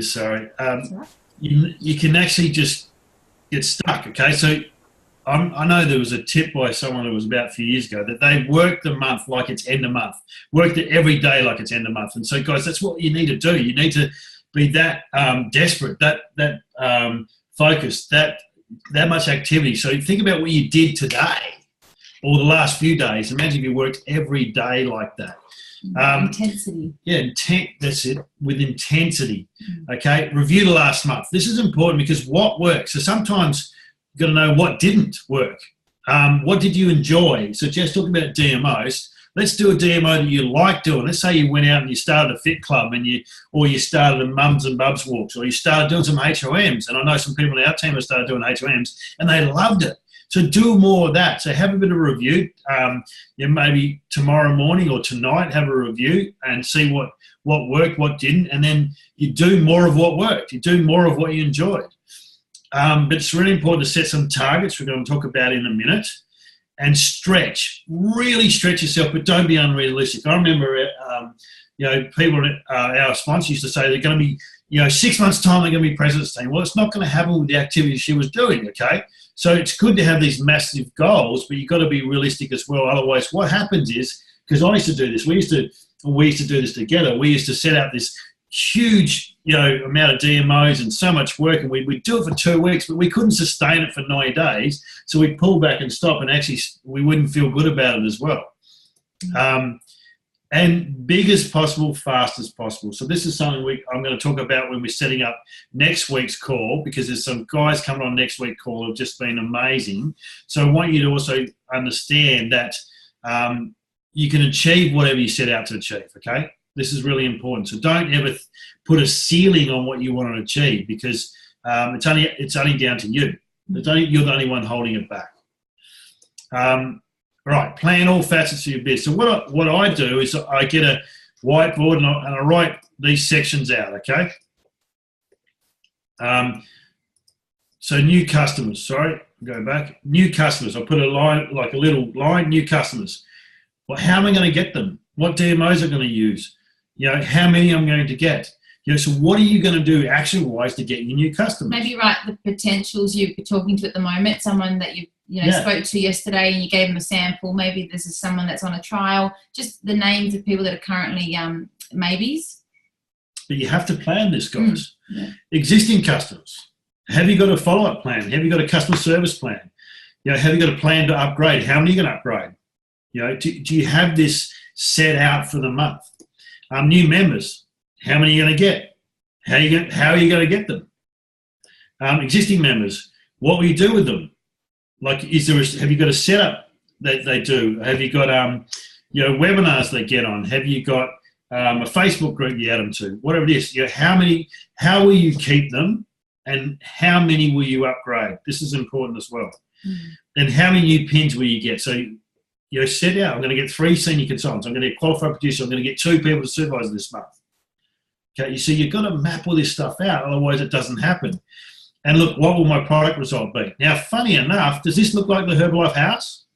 Sorry. Right. You can actually just get stuck. Okay, so I know there was a tip by someone who was about a few years ago that they work the month like it's end of month, work it every day like it's end of month. And so, guys, that's what you need to do. You need to be that desperate, that focused, that much activity. So think about what you did today or the last few days. Imagine if you worked every day like that. Intensity. Yeah, that's it, with intensity. Okay, review the last month. This is important because what works. So sometimes you've got to know what didn't work. What did you enjoy? So just talking about DMOs, let's do a DMO that you like doing. Let's say you went out and you started a fit club or you started a mums and bubs walks, or you started doing some HOMs. And I know some people in our team have started doing HOMs and they loved it. So do more of that. So have a bit of a review. Maybe tomorrow morning or tonight, have a review and see what worked, what didn't, and then you do more of what worked. You do more of what you enjoyed. But it's really important to set some targets we're going to talk about in a minute, and stretch. Really stretch yourself, but don't be unrealistic. I remember, people at our sponsor used to say they're going to be, 6 months' time, they're going to be president's team. Well, it's not going to happen with the activities she was doing, okay? So it's good to have these massive goals, but you've got to be realistic as well. Otherwise, what happens is, because I used to do this, we used to do this together. We used to set out this huge, amount of DMOs and so much work, and we'd do it for 2 weeks, but we couldn't sustain it for 90 days. So we'd pull back and stop, and actually we wouldn't feel good about it as well. And big as possible, fast as possible. So this is something I'm going to talk about when we're setting up next week's call, because there's some guys coming on next week's call who have just been amazing. So I want you to also understand that you can achieve whatever you set out to achieve, okay? This is really important. So don't ever put a ceiling on what you want to achieve, because it's only down to you. You're the only one holding it back. Right, plan all facets of your business. So what I do is I get a whiteboard and I write these sections out, okay? So new customers, go back. New customers, I put a line, like a little line, new customers. Well, how am I going to get them? What DMOs are going to use? How many I'm going to get? So what are you going to do action-wise to get your new customers? Maybe write the potentials you're talking to at the moment, someone that you spoke to yesterday and you gave them a sample. Maybe this is someone that's on a trial, just the names of people that are currently maybes. But you have to plan this, guys. Existing customers, have you got a follow-up plan? Have you got a customer service plan? Have you got a plan to upgrade? How many are you going to upgrade? Do you have this set out for the month? New members, how many are you going to get? How are you going to get them? Existing members, what will you do with them? Like, have you got a setup that they do? Have you got webinars they get on? Have you got a Facebook group you add them to? Whatever it is, how will you keep them, and how many will you upgrade? This is important as well. And how many new pins will you get? So set out, I'm going to get 3 senior consultants. I'm going to get qualified producer. I'm going to get 2 people to supervise this month. Okay, so you've got to map all this stuff out, otherwise it doesn't happen. And look, what will my product result be? Now, funny enough, does this look like the Herbalife house?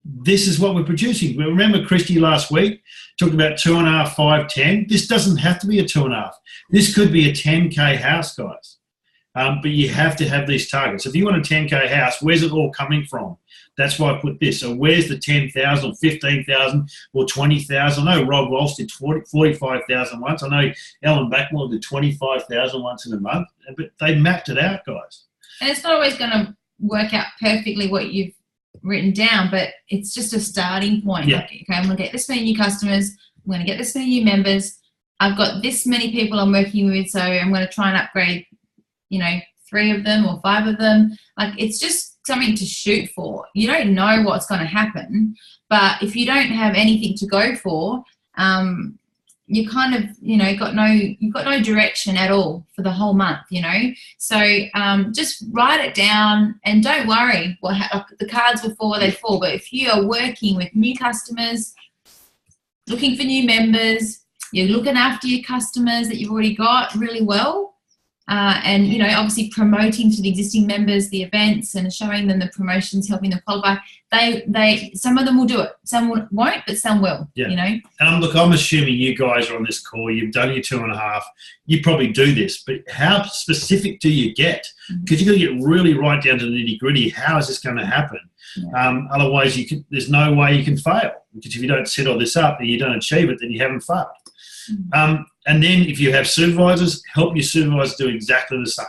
This is what we're producing. Remember Christy last week talked about 2.5, 5, 10. This doesn't have to be a 2.5. This could be a 10K house, guys. But you have to have these targets. If you want a 10K house, where's it all coming from? That's why I put this. So where's the 10,000 or 15,000 or 20,000? I know Rob Walsh did 45,000 once. I know Ellen Backmore did 25,000 once in a month. But they mapped it out, guys. And it's not always going to work out perfectly what you've written down, but it's just a starting point. Yeah. Like, okay, I'm going to get this many new customers. I'm going to get this many new members. I've got this many people I'm working with, so I'm going to try and upgrade, 3 of them or 5 of them. Like, it's just something to shoot for. You don't know what's going to happen, but if you don't have anything to go for, you kind of, you've got no direction at all for the whole month, So just write it down and don't worry. The cards will fall where they fall. But if you are working with new customers, looking for new members, you're looking after your customers that you've already got really well, and, you know, obviously promoting to the existing members the events and showing them the promotions, helping them qualify. Some of them will do it, some won't, but some will. Yeah. You know. And look, I'm assuming you guys are on this call. You've done your 2.5. You probably do this, but how specific do you get? Because you've got to get really right down to the nitty gritty. How is this going to happen? Yeah. Otherwise, there's no way you can fail. Because if you don't set all this up and you don't achieve it, then you haven't failed. And then if you have supervisors, help your supervisors do exactly the same.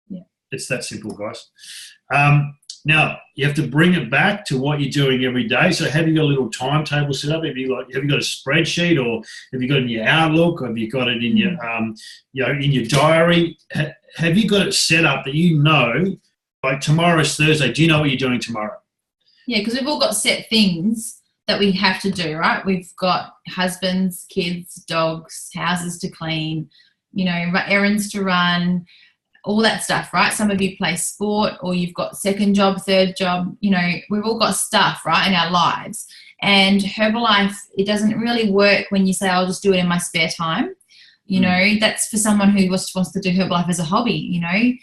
Yeah. It's that simple, guys. Now, you have to bring it back to what you're doing every day. So have you got a little timetable set up? Have you got a spreadsheet, or have you got it in your Outlook, or have you got it in your, in your diary? Have you got it set up that you know, like tomorrow's Thursday, do you know what you're doing tomorrow? Yeah, because we've all got set things that we have to do, right? We've got husbands, kids, dogs, houses to clean, you know, errands to run, all that stuff, right? Some of you play sport, or you've got second job, third job, you know, we've all got stuff, right, in our lives. And Herbalife, it doesn't really work when you say, I'll just do it in my spare time. You know, that's for someone who just wants to do Herbalife as a hobby, you know, a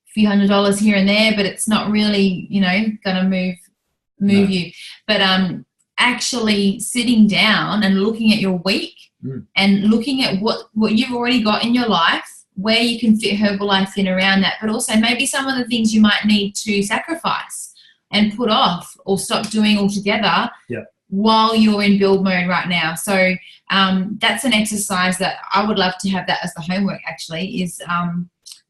few $100s here and there, but it's not really, you know, going to move you. But actually sitting down and looking at your week and looking at what you've already got in your life, where you can fit Herbalife in around that, but also maybe some of the things you might need to sacrifice and put off or stop doing altogether while you're in build mode right now. So that's an exercise that I would love to have that as the homework, actually, is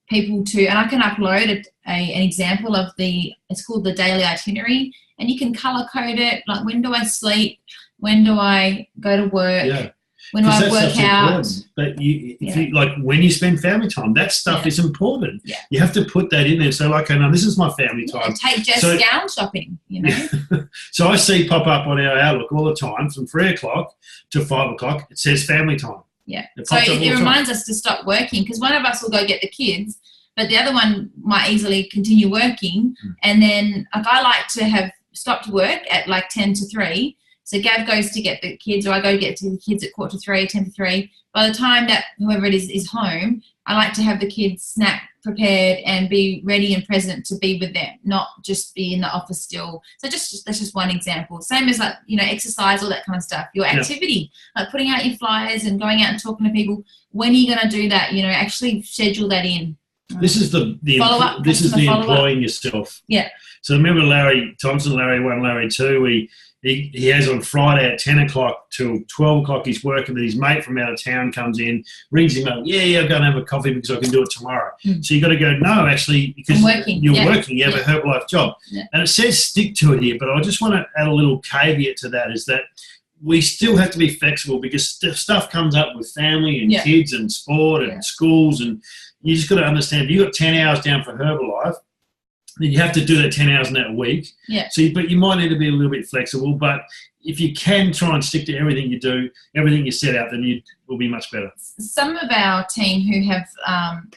people to, and I can upload an example of it's called the daily itinerary, and you can color code it, like when do I sleep, when do I go to work, when do I work out. But if you, like when you spend family time, that stuff is important. Yeah. You have to put that in there. So like, okay, now this is my family time. Take Jess gown shopping, you know. So I see pop up on our Outlook all the time from 3 o'clock to 5 o'clock. It says family time. Yeah. So it reminds us to stop working, because one of us will go get the kids, but the other one might easily continue working. And then like I like to have stopped work at like 10 to 3. So Gav goes to get the kids, or I go get to the kids at 2:45, 10 to 3. By the time that whoever it is home, I like to have the kids snack prepared and be ready and present to be with them, not just be in the office still. So that's just one example. Same as like, you know, exercise, all that kind of stuff. Your activity, like putting out your flyers and going out and talking to people. When are you going to do that? You know, actually schedule that in. This is the follow-up. This is the employing yourself. Yeah. So remember Larry Thompson, Larry 1, Larry 2, he has on Friday at 10 o'clock till 12 o'clock he's working, but his mate from out of town comes in, rings him up, I'm going to have a coffee because I can do it tomorrow. So you got to go, no, actually, because you're working, you have a Herbalife job. Yeah. And it says stick to it here, but I just want to add a little caveat to that, is that we still have to be flexible, because stuff comes up with family and kids and sport and schools, and you just got to understand, if you've got 10 hours down for Herbalife, then you have to do that 10 hours in that week. Yeah. So, but you might need to be a little bit flexible. But if you can try and stick to everything you do, everything you set out, then you will be much better. Some of our team who have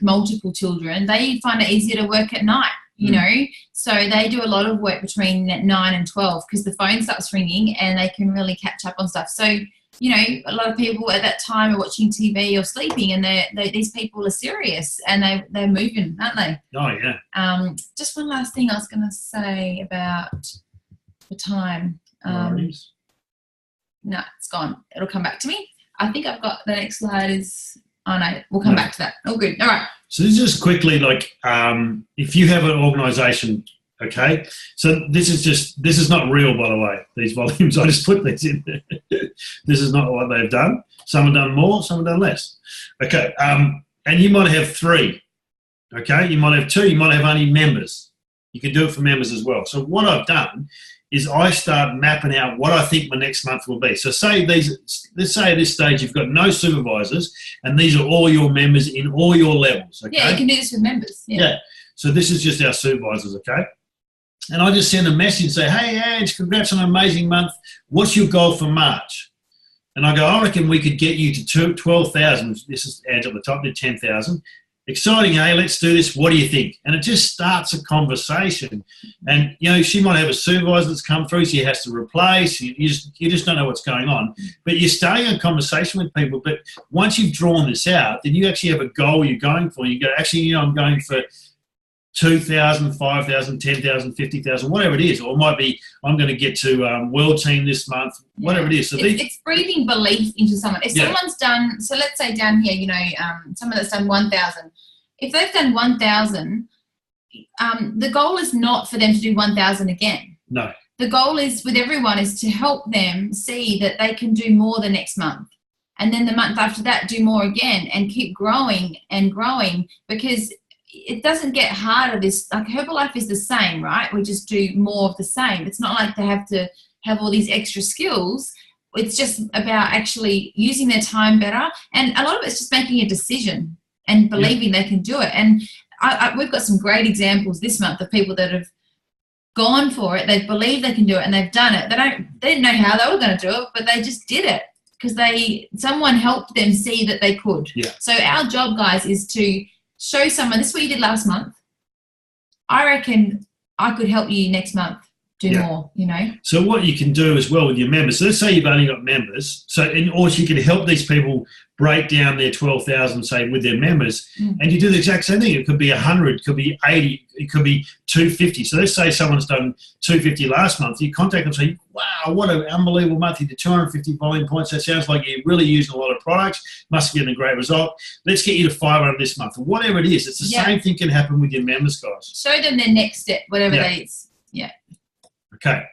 multiple children, they find it easier to work at night, you know. So they do a lot of work between 9 and 12, because the phone starts ringing and they can really catch up on stuff. So, you know, a lot of people at that time are watching TV or sleeping, and these people are serious and they're moving, aren't they? Oh, yeah. Just one last thing I was going to say about the time. No, it's gone. It'll come back to me. I think I've got the next slide is, oh no, we'll come back to that. Oh, good. All right. So this is quickly like, if you have an organisation, okay, so this is not real, by the way, these volumes. I just put these in there. This is not what they've done. Some have done more, some have done less. Okay, and you might have 3, okay? You might have 2, you might have only members. You can do it for members as well. So what I've done is I start mapping out what I think my next month will be. So let's say at this stage you've got no supervisors, and these are all your members in all your levels, okay? Yeah, you can do this with members. Yeah. So this is just our supervisors, okay? And I just send a message and say, hey, Ange, congrats on an amazing month. What's your goal for March? And I go, I reckon we could get you to 12,000. This is Ange at the top, did 10,000. exciting, hey, let's do this. What do you think? And it just starts a conversation. And, you know, she might have a supervisor that's come through, she has to replace. You just don't know what's going on. But you're starting a conversation with people. But once you've drawn this out, then you actually have a goal you're going for. You go, actually, you know, I'm going for 2,000, 5,000, 10,000, 50,000, whatever it is. Or it might be, I'm going to get to world team this month, whatever it is. So it's breathing belief into someone. If someone's done, so let's say down here, you know, someone that's done 1,000. If they've done 1,000, the goal is not for them to do 1,000 again. No. The goal is with everyone is to help them see that they can do more the next month. And then the month after that, do more again and keep growing and growing, because it doesn't get harder. Like Herbalife is the same, right? We just do more of the same. It's not like they have to have all these extra skills. It's just about actually using their time better. And a lot of it's just making a decision and believing they can do it. And we've got some great examples this month of people that have gone for it. They believe they can do it and they've done it. They didn't know how they were going to do it, but they just did it because someone helped them see that they could. Yeah. So our job, guys, is to show someone, this is what you did last month. I reckon I could help you next month do more, you know. So what you can do as well with your members, so let's say you've only got members, or you can help these people break down their 12,000, say, with their members, and you do the exact same thing. It could be 100, it could be 80, it could be 250. So let's say someone's done 250 last month. You contact them and say, wow, what an unbelievable month. You did 250 volume points. That sounds like you're really using a lot of products. Must be getting a great result. Let's get you to 500 this month. Or whatever it is, it's the same thing can happen with your members, guys. Show them their next step, whatever that is. Yeah. Okay.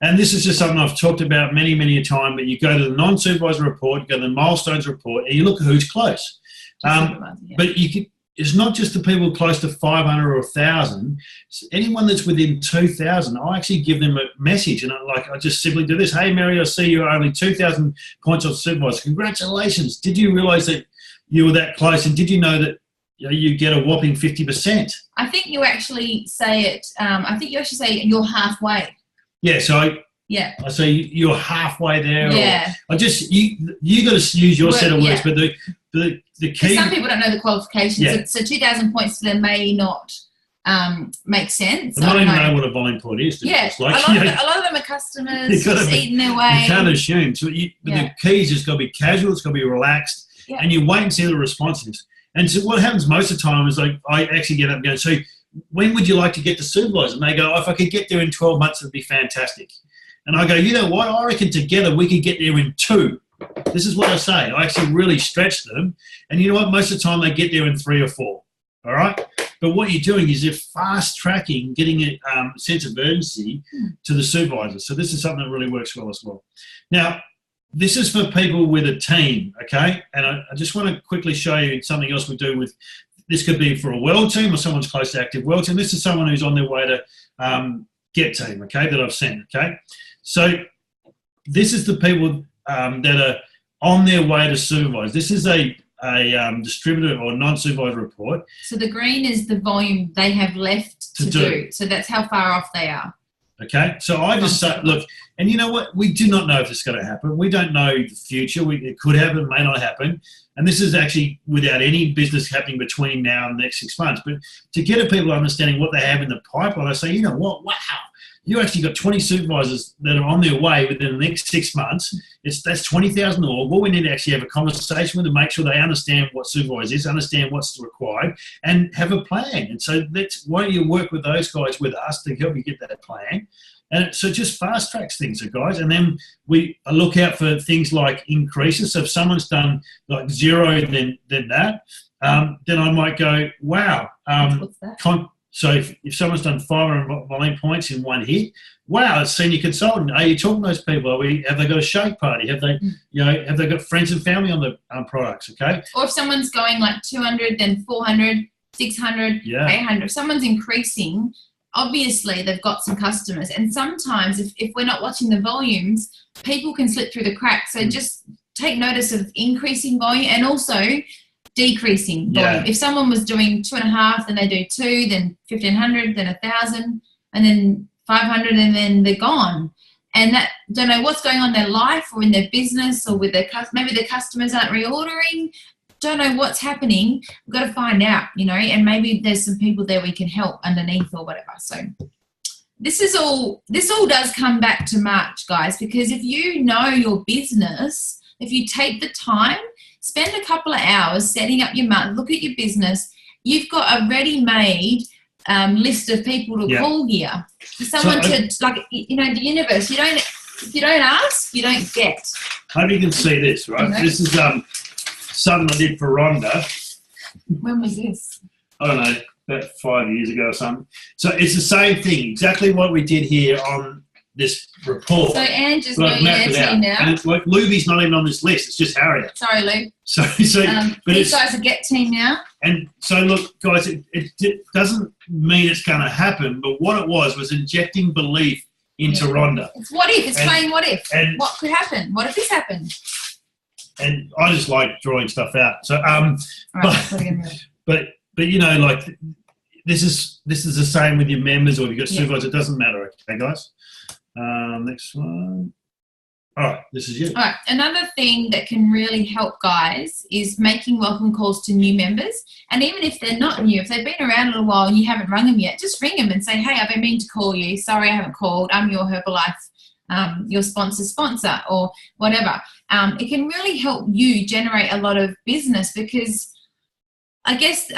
And this is just something I've talked about many, many a time, but you go to the non-supervisor report, you go to the milestones report, and you look at who's but it's not just the people close to 500 or 1,000. Anyone that's within 2,000, I actually give them a message, and I just simply do this. Hey, Mary, I see you're only 2,000 points on supervisor. Congratulations. Did you realise that you were that close, and did you know that you get a whopping 50%? I think you actually say it. I think you actually say you're halfway. Yeah, so I say you're halfway there. Yeah. Or you got to use your set of words, but the key. Some people don't know the qualifications, so 2,000 points to them may not make sense. They don't even know what a volume point is. Yeah, a lot of them are customers just eating their way. You can't assume. So the key is just got to be casual. It's got to be relaxed, and you wait and see the responses. And so what happens most of the time is I actually get up and go, so when would you like to get to supervisor? And they go, if I could get there in 12 months, it'd be fantastic. And I go, you know what? I reckon together we could get there in 2. This is what I say. I actually really stretch them. And you know what? Most of the time they get there in 3 or 4. All right? But what you're doing is you're fast-tracking, getting a sense of urgency to the supervisor. So this is something that really works well as well. Now, this is for people with a team, okay? And I just want to quickly show you something else we do with. This could be for a world team or someone's close to active world team. This is someone who's on their way to get team, okay, that I've sent, okay? So this is the people that are on their way to supervise. This is a distributor or non-supervisor report. So the green is the volume they have left to do. So that's how far off they are. Okay, so I just say, look, and you know what? We do not know if it's going to happen. We don't know the future. It could happen, it may not happen. And this is actually without any business happening between now and the next 6 months. But to get people understanding what they have in the pipeline, I say, you know what? Wow, you actually got 20 supervisors that are on their way within the next 6 months. That's 20,000 or more. We need to actually have a conversation with them, make sure they understand what supervisor is, understand what's required, and have a plan. And so why don't you work with those guys with us to help you get that plan? And so it just fast tracks things, guys. And then we look out for things like increases. So if someone's done like 0, then that, then I might go, wow. What's that? So if someone's done 500 volume points in one hit, wow, it's senior consultant. Are you talking to those people? Have they got a shake party? Have they, have they got friends and family on the products? Okay. Or if someone's going like 200, then 400, 600, 800. If someone's increasing, obviously they've got some customers. And sometimes if we're not watching the volumes, people can slip through the cracks. So just take notice of increasing volume and also decreasing volume. If someone was doing 2.5, then they do 2, then 1,500, then 1,000, and then 500, and then they're gone. And that don't know what's going on in their life or in their business or with their maybe their customers aren't reordering. don't know what's happening, we've got to find out, you know, and maybe there's some people there we can help underneath or whatever. So this all does come back to March, guys, because if you know your business, if you take the time, spend a couple of hours setting up your month, look at your business, you've got a ready-made list of people to call here. Someone like, you know, the universe, if you don't ask, you don't get. Hope you can see this, right? You know? This is something I did for Rhonda. When was this? I don't know, about 5 years ago or something. So it's the same thing, exactly what we did here on this report. So Angie's moving their team now. And it's like Luby's not even on this list, it's just Harriet. Sorry, Lou. So but these guys are Get team now. And so look, guys, it doesn't mean it's going to happen, but what it was injecting belief into Rhonda. It's what if, it's playing what if. And what could happen? What if this happened? And I just like drawing stuff out. So but you know, like this is the same with your members or if you've got supervisors, it doesn't matter, okay guys? Next one. All right, this is you. All right, another thing that can really help guys is making welcome calls to new members. And even if they're not new, if they've been around a little while and you haven't rung them yet, just ring them and say, hey, I've been meaning to call you. Sorry, I haven't called. I'm your Herbalife, your sponsor or whatever. It can really help you generate a lot of business because I guess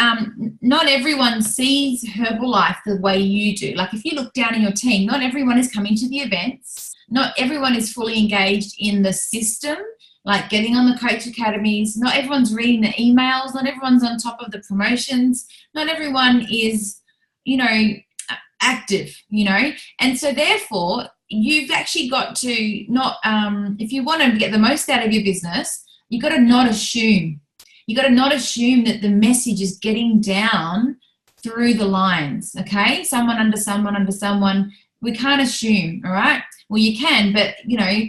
not everyone sees Herbalife the way you do. Like if you look down in your team, not everyone is coming to the events. Not everyone is fully engaged in the system, like getting on the coach academies. Not everyone's reading the emails. Not everyone's on top of the promotions. Not everyone is, you know, active, you know. And so therefore, you've actually got to not, if you want to get the most out of your business, you've got to not assume. You got to not assume that the message is getting down through the lines, okay? Someone under someone under someone. We can't assume, all right? Well, you can, but, you know,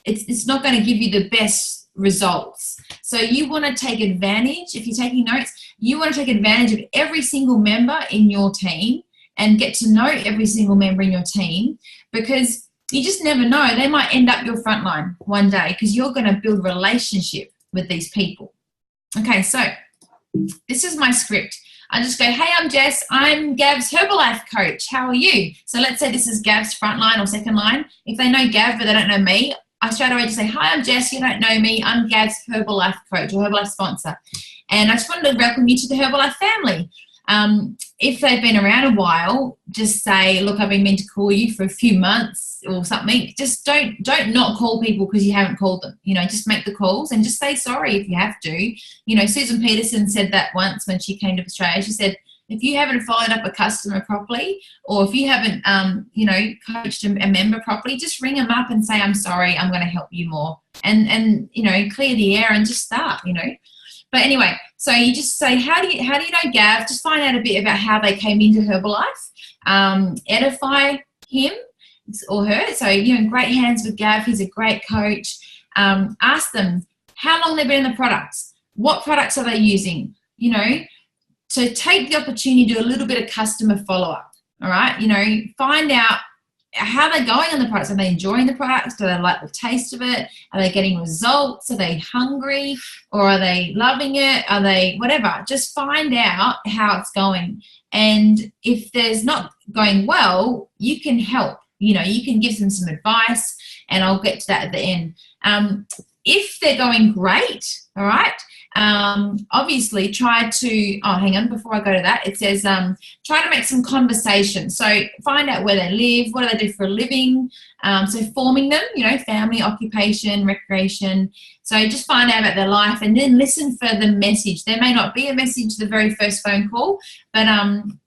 it's not going to give you the best results. So you want to take advantage, if you're taking notes, you want to take advantage of every single member in your team and get to know every single member in your team because you just never know. They might end up your front line one day because you're going to build a relationship with these people. Okay, so this is my script. I just go, hey, I'm Jess. I'm Gav's Herbalife coach. How are you? So let's say this is Gav's front line or second line. If they know Gav but they don't know me, I straight away just say, hi, I'm Jess. You don't know me. I'm Gav's Herbalife coach or Herbalife sponsor. And I just wanted to welcome you to the Herbalife family. If they've been around a while, just say, look, I've been meant to call you for a few months or something. Just don't not call people because you haven't called them. You know, just make the calls and just say sorry if you have to. You know, Susan Peterson said that once when she came to Australia. She said, if you haven't followed up a customer properly or if you haven't, you know, coached a member properly, just ring them up and say, I'm sorry, I'm going to help you more. And you know, clear the air and just start, you know. But anyway, so you just say, how do you know Gav? Just find out a bit about how they came into Herbalife. Edify him or her. So you're in great hands with Gav. He's a great coach. Ask them how long they've been in the products. What products are they using? You know, so take the opportunity to do a little bit of customer follow-up. All right, you know, find out how they're going on the products. Are they enjoying the products? Do they like the taste of it? Are they getting results? Are they hungry or are they loving it? Are they whatever? Just find out how it's going. And if there's not going well, you can help. You know, you can give them some advice and I'll get to that at the end. If they're going great, all right, obviously try to, hang on, before I go to that, it says try to make some conversation. So find out where they live, what do they do for a living, so forming them, you know, family, occupation, recreation. So just find out about their life and then listen for the message. There may not be a message the very first phone call, but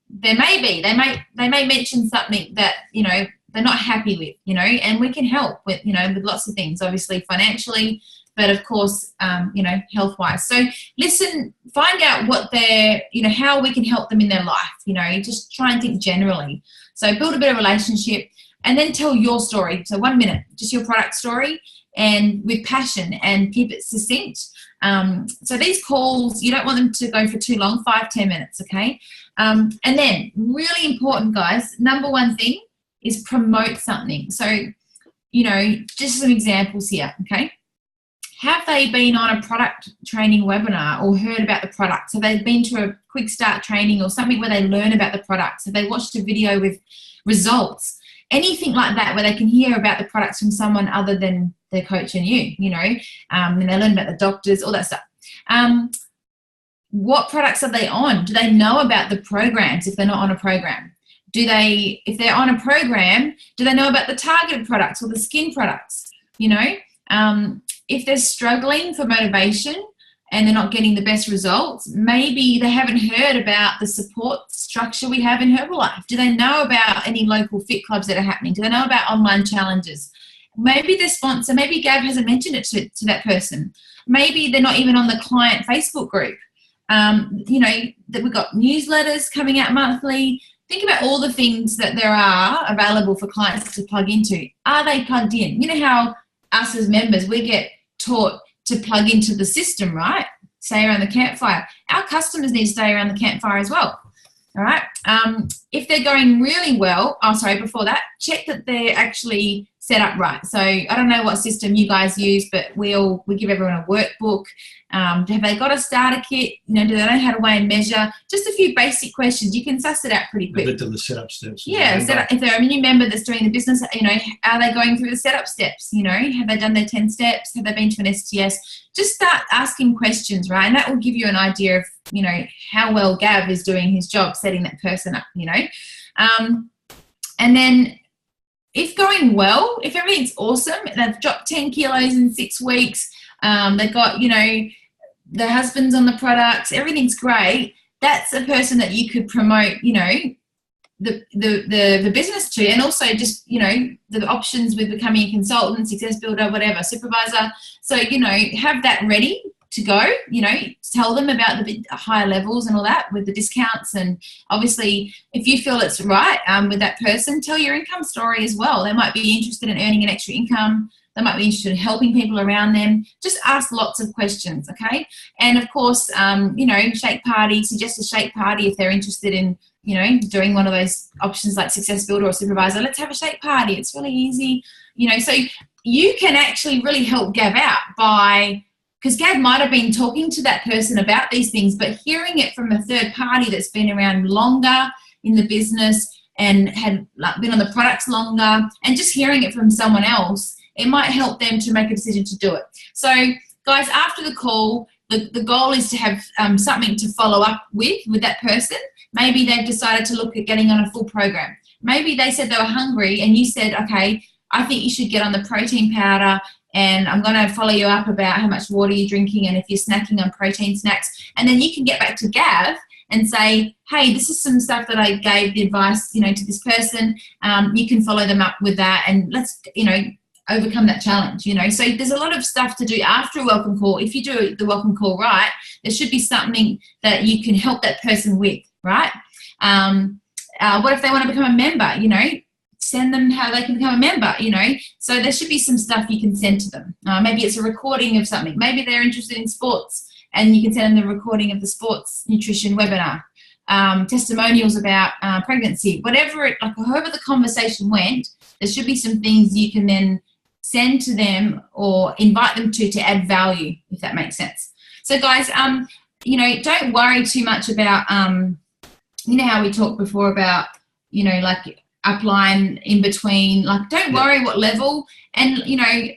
there may be. They may mention something that, you know, they're not happy with, you know, and we can help with, you know, with lots of things, obviously financially, but of course, you know, health-wise. So listen, find out what they're, you know, how we can help them in their life, you know, just try and think generally. So build a bit of relationship and then tell your story. So 1 minute, just your product story and with passion and keep it succinct. So these calls, you don't want them to go for too long, 5-10 minutes, okay? And then really important, guys, number one thing is promote something. So, you know, just some examples here, okay? have they been on a product training webinar or heard about the products? Have they been to a quick start training or something where they learn about the products? Have they watched a video with results? Anything like that where they can hear about the products from someone other than their coach and you know, and they learn about the doctors, all that stuff. What products are they on? Do they know about the programs if they're not on a program? If they're on a program, do they know about the targeted products or the skin products? You know, if they're struggling for motivation and they're not getting the best results, maybe they haven't heard about the support structure we have in Herbalife. Do they know about any local fit clubs that are happening? Do they know about online challenges? Maybe their sponsor, maybe Gav hasn't mentioned it to that person. Maybe they're not even on the client Facebook group. You know, that we've got newsletters coming out monthly. Think about all the things that there are available for clients to plug into. Are they plugged in? You know how us as members, we get taught to plug into the system, right? Stay around the campfire. Our customers need to stay around the campfire as well. All right. If they're going really well, before that, check that they're actually set up right. So I don't know what system you guys use, but we give everyone a workbook. Have they got a starter kit? You know, do they know how to weigh and measure? Just a few basic questions. You can suss it out pretty quick. They've done the setup steps. Yeah, if they're a new member that's doing the business, you know, are they going through the setup steps? You know, have they done their 10 steps? Have they been to an STS? Just start asking questions, right? And that will give you an idea of, you know, how well Gav is doing his job setting that person up, you know. And then if going well, if everything's awesome, they've dropped 10 kilos in 6 weeks, they've got, you know, the husband's on the products, everything's great, that's a person that you could promote, you know, the business to, and also just, you know, the options with becoming a consultant, success builder, whatever, supervisor. So, you know, have that ready to go, you know, tell them about the higher levels and all that with the discounts. And obviously if you feel it's right with that person, tell your income story as well. They might be interested in earning an extra income. They might be interested in helping people around them. Just ask lots of questions, okay? And of course, you know, shake party, suggest a shake party if they're interested in, you know, doing one of those options like success builder or supervisor. Let's have a shake party. It's really easy, you know. So you can actually really help Gav out by, because Gav might have been talking to that person about these things, but hearing it from a third party that's been around longer in the business and had been on the products longer, and just hearing it from someone else, it might help them to make a decision to do it. So guys, after the call, the goal is to have something to follow up with that person. Maybe they've decided to look at getting on a full program. Maybe they said they were hungry and you said, okay, I think you should get on the protein powder, and I'm going to follow you up about how much water you're drinking and if you're snacking on protein snacks. And then you can get back to Gav and say, hey, this is some stuff that I gave the advice, you know, to this person. You can follow them up with that, and let's, you know, overcome that challenge, you know. So there's a lot of stuff to do after a welcome call. If you do the welcome call right, there should be something that you can help that person with, right? What if they want to become a member, you know? Send them how they can become a member, you know. So there should be some stuff you can send to them. Maybe it's a recording of something. Maybe they're interested in sports and you can send them the recording of the sports nutrition webinar. Testimonials about pregnancy, whatever it, like however the conversation went, there should be some things you can then send to them or invite them to add value, if that makes sense. So guys, you know, don't worry too much about, you know how we talked before about, you know, like upline in between, like don't worry what level. And, you know,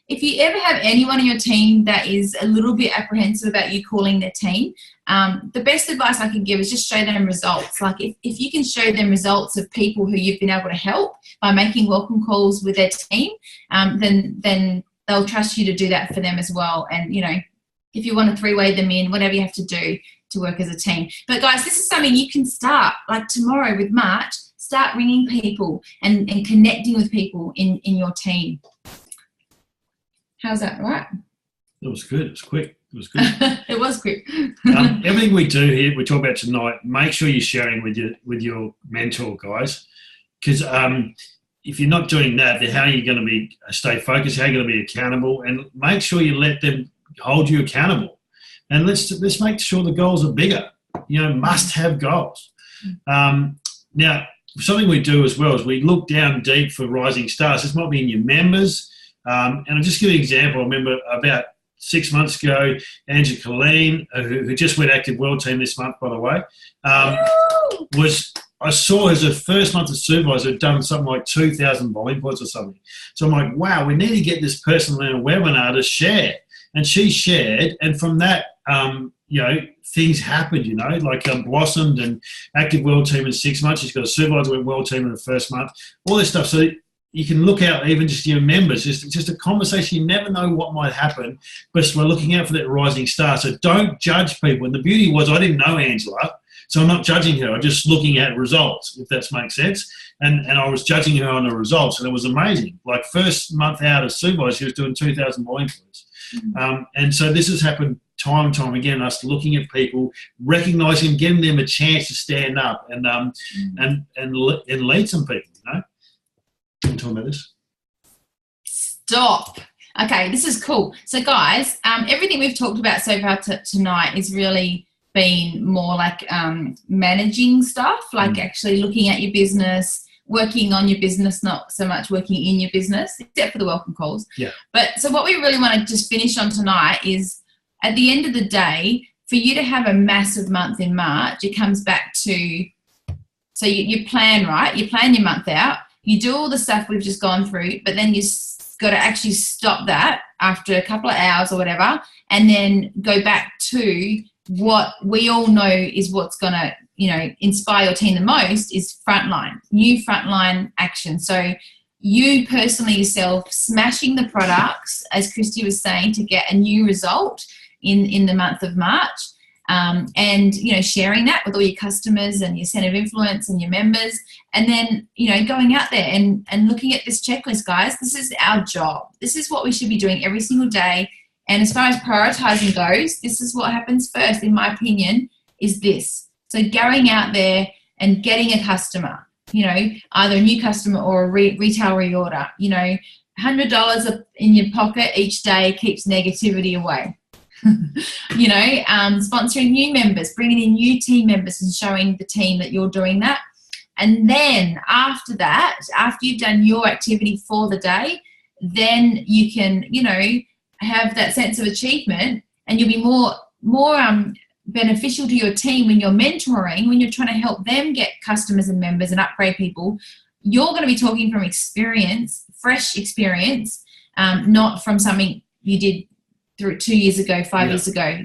if you ever have anyone in your team that is a little bit apprehensive about you calling their team, the best advice I can give is just show them results. Like if you can show them results of people who you've been able to help by making welcome calls with their team, then they'll trust you to do that for them as well. And, you know, if you want to 3-way them in, whatever you have to do to work as a team. But guys, this is something you can start like tomorrow with March. Start ringing people and connecting with people in your team. How's that, right? It was good. It was quick. It was good. It was quick. Everything we do here, we talk about tonight, make sure you're sharing with your mentor, guys. Because if you're not doing that, then how are you going to stay focused? How are you going to be accountable? And make sure you let them hold you accountable. And let's make sure the goals are bigger. You know, must-have goals. Now, something we do as well is we look down deep for rising stars. This might be in your members. And I'll just give you an example. I remember about 6 months ago, Angela Colleen, who just went active world team this month, by the way, I saw as her first month as supervisor had done something like 2,000 volume points or something. So I'm like, wow, we need to get this person on a webinar to share. And she shared, and from that, things happened, like blossomed and active world team in 6 months. She's got a supervisor world team in the first month, all this stuff. So you can look out even just your members, just a conversation. You never know what might happen, but we're looking out for that rising star. So don't judge people. And the beauty was I didn't know Angela, so I'm not judging her. I'm just looking at results, if that makes sense. And I was judging her on the results, and it was amazing. Like first month out as supervisor, she was doing 2,000 volume points. And so this has happened time and time again, us looking at people, recognising, giving them a chance to stand up and lead some people, Can you talk about this? Stop. Okay, this is cool. So guys, everything we've talked about so far tonight is really been more like managing stuff, like actually looking at your business, working on your business, not so much working in your business, except for the welcome calls. Yeah. But so what we really want to just finish on tonight is, at the end of the day, for you to have a massive month in March, it comes back to, so you plan, right? You plan your month out, you do all the stuff we've just gone through, but then you got to actually stop that after a couple of hours or whatever, and then go back to what we all know is what's going to, inspire your team the most is new frontline action. So you personally yourself smashing the products, as Christy was saying, to get a new result in the month of March, and sharing that with all your customers and your center of influence and your members, and then going out there and looking at this checklist. Guys, this is our job. This is what we should be doing every single day. And as far as prioritizing goes, this is what happens first, in my opinion, is this. So going out there and getting a customer, either a new customer or a retail reorder, $100 in your pocket each day keeps negativity away. Sponsoring new members, bringing in new team members and showing the team that you're doing that. And then after that, after you've done your activity for the day, then you can, have that sense of achievement, and you'll be more beneficial to your team when you're mentoring, when you're trying to help them get customers and members and upgrade people. You're going to be talking from experience, fresh experience, not from something you did through 2 years ago, 5 years ago,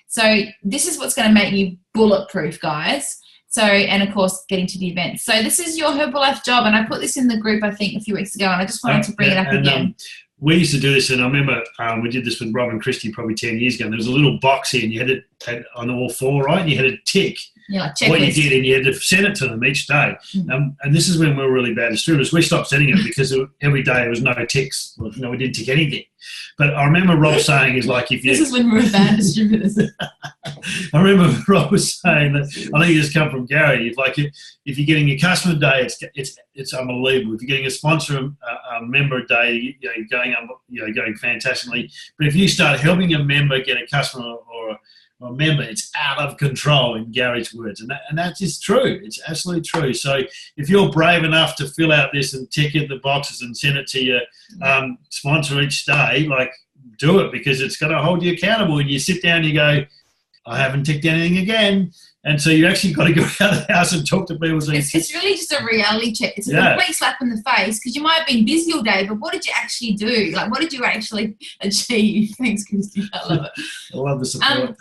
So this is what's going to make you bulletproof, guys. So, and of course, getting to the event. So this is your Herbalife job. And I put this in the group, I think, a few weeks ago, and I just wanted to bring it up again. We used to do this, and I remember we did this with Rob and Christy probably 10 years ago, and there was a little box here, and you had it on all four, right? And you had to tick what you did, and you had to send it to them each day. And this is when we were really bad as distributors. We stopped sending it because every day there was no ticks. We didn't tick anything. But I remember Rob saying is like, if you... This is when we were bad distributors. I remember Rob was saying that, I think it's come from Gary, if you're getting a customer day, it's unbelievable. If you're getting a sponsor, a member day, you're going fantastically. But if you start helping a member get a customer or a member, it's out of control, in Gary's words. And that is true. It's absolutely true. So if you're brave enough to fill out this and tick in the boxes and send it to your sponsor each day, do it, because it's going to hold you accountable. And you sit down and you go, I haven't ticked anything again. And so you actually got to go out of the house and talk to people. It's really just a reality check. It's a complete slap in the face, because you might have been busy all day, but what did you actually do? What did you actually achieve? Thanks, Christy. I love it. I love the support.